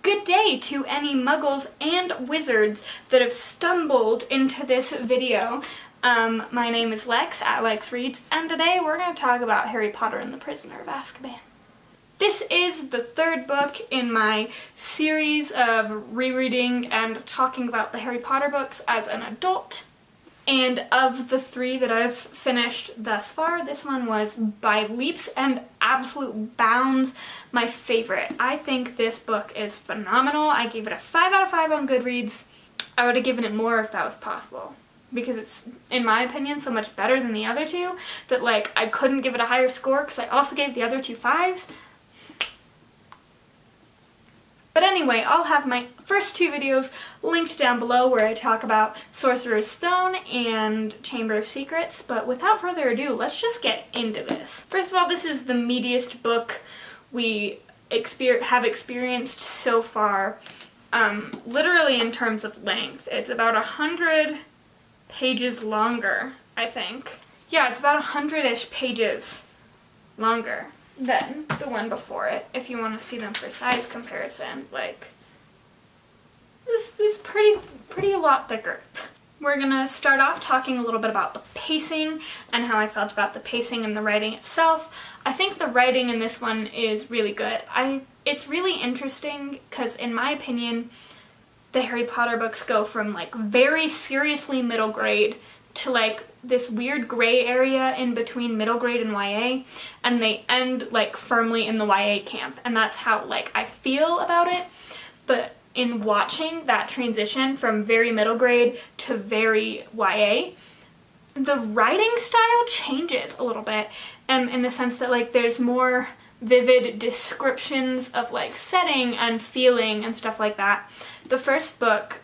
Good day to any muggles and wizards that have stumbled into this video. My name is Lex at LexReads, and today we're going to talk about Harry Potter and the Prisoner of Azkaban. This is the third book in my series of rereading and talking about the Harry Potter books as an adult. And of the three that I've finished thus far, this one was by leaps and absolute bounds my favorite. I think this book is phenomenal. I gave it a 5 out of 5 on Goodreads. I would have given it more if that was possible, because it's, in my opinion, so much better than the other two that, like, I couldn't give it a higher score because I also gave the other two 5s. But anyway, I'll have my first two videos linked down below where I talk about Sorcerer's Stone and Chamber of Secrets, but without further ado, let's just get into this. First of all, this is the meatiest book we have experienced so far, literally in terms of length. It's about 100 pages longer, I think. Yeah, it's about 100-ish pages longer than the one before it, if you want to see them for size comparison. Like, it's pretty a lot thicker. We're gonna start off talking a little bit about the pacing and how I felt about the pacing and the writing itself. I think the writing in this one is really good. It's really interesting because, in my opinion, the Harry Potter books go from like very seriously middle grade to like this weird gray area in between middle grade and YA, and they end like firmly in the YA camp, and that's how like I feel about it. But in watching that transition from very middle grade to very YA, the writing style changes a little bit, in the sense that like there's more vivid descriptions of like setting and feeling and stuff like that. The first book,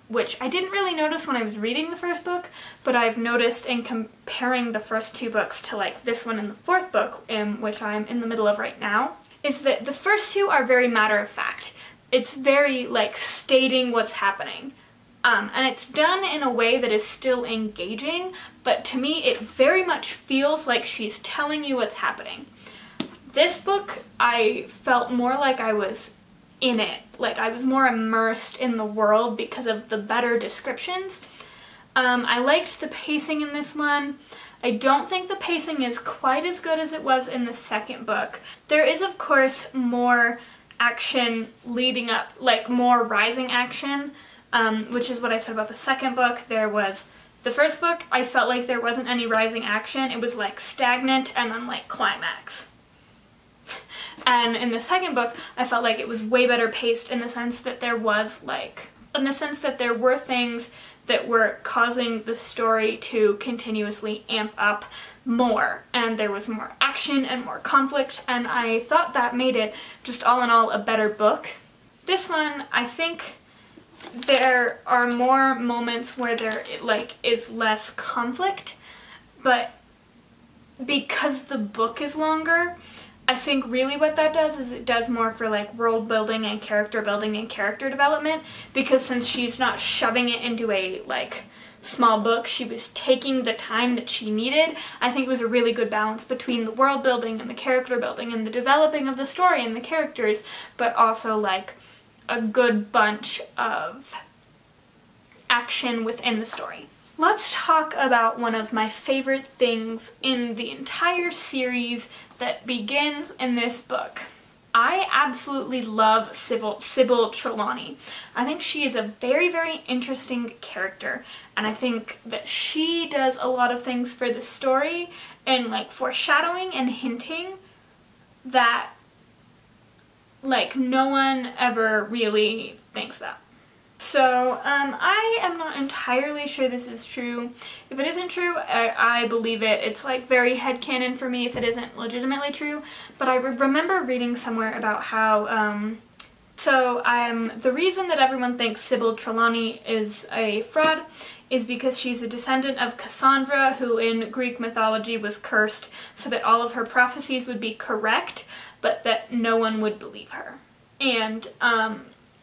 which I didn't really notice when I was reading the first book, but I've noticed in comparing the first two books to like this one and the fourth book, which I'm in the middle of right now, is that the first two are very matter of fact. It's very like stating what's happening. And it's done in a way that is still engaging, but to me it very much feels like she's telling you what's happening. This book, I felt more like I was in it, like I was more immersed in the world because of the better descriptions. I liked the pacing in this one. I don't think the pacing is quite as good as it was in the second book. There is, of course, more action leading up, like more rising action, which is what I said about the second book. The first book, I felt like there wasn't any rising action. It was like stagnant and then like climax. And in the second book, I felt like it was way better paced in the sense that there were things that were causing the story to continuously amp up more, and there was more action and more conflict, and I thought that made it, just all in all, a better book. This one, I think there are more moments where there is less conflict, but because the book is longer, I think really what that does is it does more for like world building and character development, because since she's not shoving it into a like small book, she was taking the time that she needed. I think it was a really good balance between the world building and the character building and the developing of the story and the characters, but also like a good bunch of action within the story. Let's talk about one of my favorite things in the entire series that begins in this book. I absolutely love Sybil Trelawney. I think she is a very, very interesting character, and I think that she does a lot of things for the story and like foreshadowing and hinting that like no one ever really thinks about. So, I am not entirely sure this is true. If it isn't true, I believe it. It's like very headcanon for me if it isn't legitimately true. But I remember reading somewhere about how, the reason that everyone thinks Sybil Trelawney is a fraud is because she's a descendant of Cassandra, who in Greek mythology was cursed so that all of her prophecies would be correct, but that no one would believe her. And,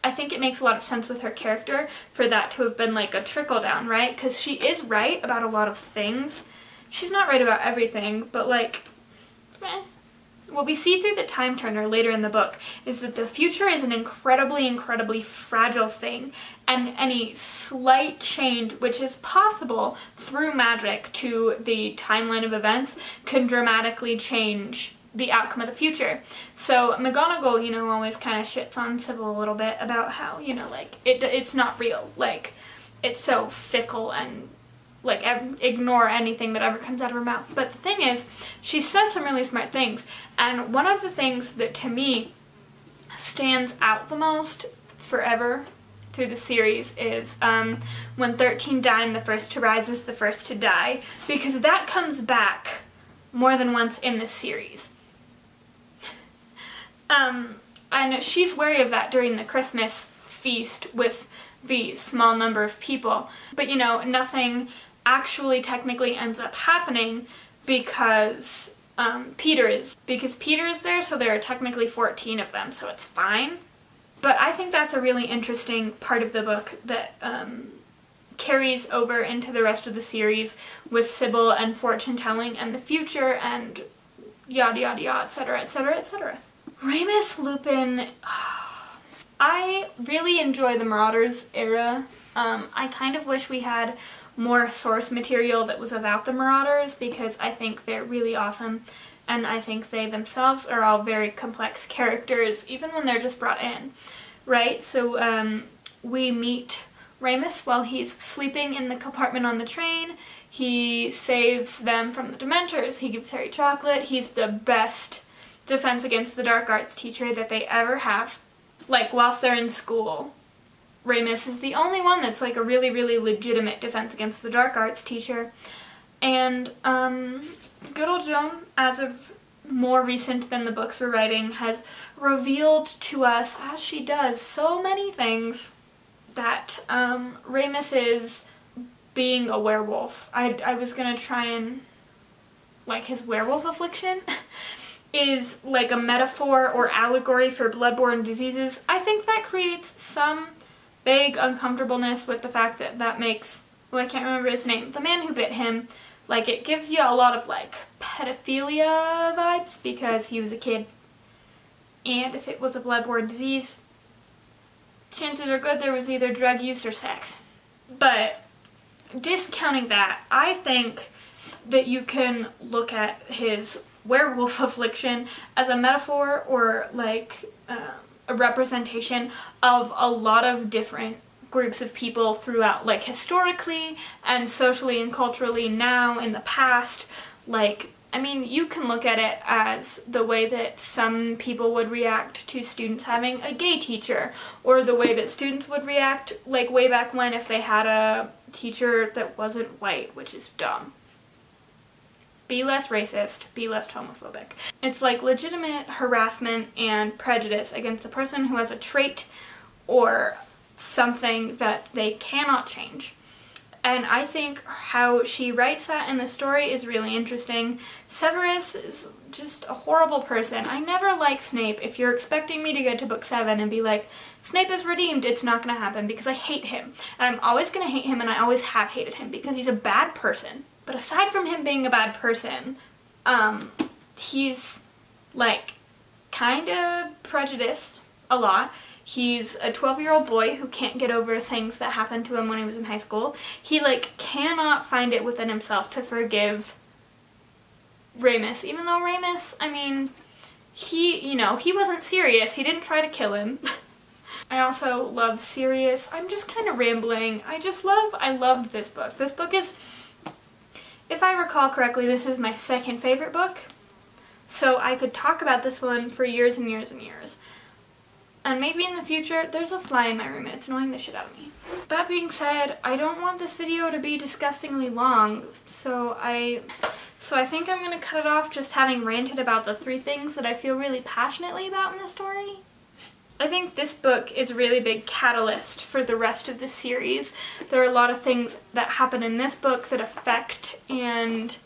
I think it makes a lot of sense with her character for that to have been like a trickle down, right? Because she is right about a lot of things. She's not right about everything, but like, what we see through the time turner later in the book is that the future is an incredibly, incredibly fragile thing, and any slight change which is possible through magic to the timeline of events can dramatically change the outcome of the future. So McGonagall, you know, always kind of shits on Sybil a little bit about how, you know, like, it's not real. Like, it's so fickle and, like, ignore anything that ever comes out of her mouth. But the thing is, she says some really smart things. And one of the things that, to me, stands out the most forever through the series is when 13 dying, the first to rise is the first to die. Because that comes back more than once in this series. And she's wary of that during the Christmas feast with the small number of people. But, you know, nothing actually technically ends up happening because Peter is there, so there are technically 14 of them, so it's fine. But I think that's a really interesting part of the book that carries over into the rest of the series with Sybil and fortune telling and the future and yada yada yada, etc, etc, etc. Remus Lupin, I really enjoy the Marauders era. I kind of wish we had more source material that was about the Marauders because I think they're really awesome and I think they themselves are all very complex characters even when they're just brought in, right? So we meet Remus while he's sleeping in the compartment on the train. He saves them from the Dementors. He gives Harry chocolate. He's the best defense against the dark arts teacher that they ever have. Like, whilst they're in school, Remus is the only one that's like a really, really legitimate defense against the dark arts teacher. And good old Joan, as of more recent than the books we're writing, has revealed to us, as she does so many things, that Remus is being a werewolf. I was gonna try and, like, his werewolf affliction is like a metaphor or allegory for bloodborne diseases. I think that creates some vague uncomfortableness with the fact that that makes, well, I can't remember his name, the man who bit him, like, it gives you a lot of, like, pedophilia vibes because he was a kid. And if it was a bloodborne disease, chances are good there was either drug use or sex. But discounting that, I think that you can look at his werewolf affliction as a metaphor or like a representation of a lot of different groups of people throughout, like, historically and socially and culturally now, in the past. Like, I mean, you can look at it as the way that some people would react to students having a gay teacher, or the way that students would react, like, way back when if they had a teacher that wasn't white, which is dumb. Be less racist, be less homophobic. It's like legitimate harassment and prejudice against a person who has a trait or something that they cannot change. And I think how she writes that in the story is really interesting. Severus is just a horrible person. I never like Snape. If you're expecting me to get to book 7 and be like, Snape is redeemed, it's not gonna happen because I hate him. And I'm always gonna hate him, and I always have hated him because he's a bad person. But aside from him being a bad person, he's, like, kind of prejudiced a lot. He's a 12-year-old boy who can't get over things that happened to him when he was in high school. He, like, cannot find it within himself to forgive Remus, even though Remus, I mean, he wasn't serious. He didn't try to kill him. I also love Sirius. I'm just kind of rambling. I loved this book. This book is, if I recall correctly, this is my second favorite book. So I could talk about this one for years and years and years. And maybe in the future, there's a fly in my room and it's annoying the shit out of me. That being said, I don't want this video to be disgustingly long, so I think I'm gonna cut it off just having ranted about the 3 things that I feel really passionately about in the story. I think this book is a really big catalyst for the rest of the series. There are a lot of things that happen in this book that affect and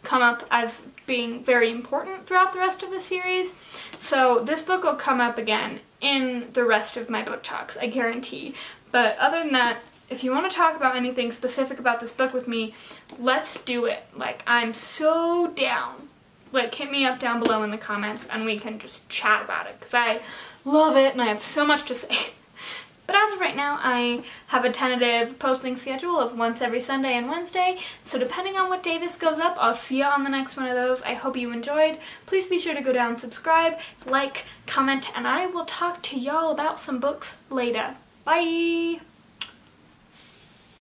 come up as being very important throughout the rest of the series. So this book will come up again in the rest of my book talks, I guarantee. But other than that, if you want to talk about anything specific about this book with me, let's do it. Like, I'm so down like hit me up down below in the comments and we can just chat about it, because I love it and I have so much to say. But as of right now, I have a tentative posting schedule of once every Sunday and Wednesday, so depending on what day this goes up, I'll see you on the next one of those. I hope you enjoyed. Please be sure to go down, subscribe, like, comment, and I will talk to y'all about some books later. Bye!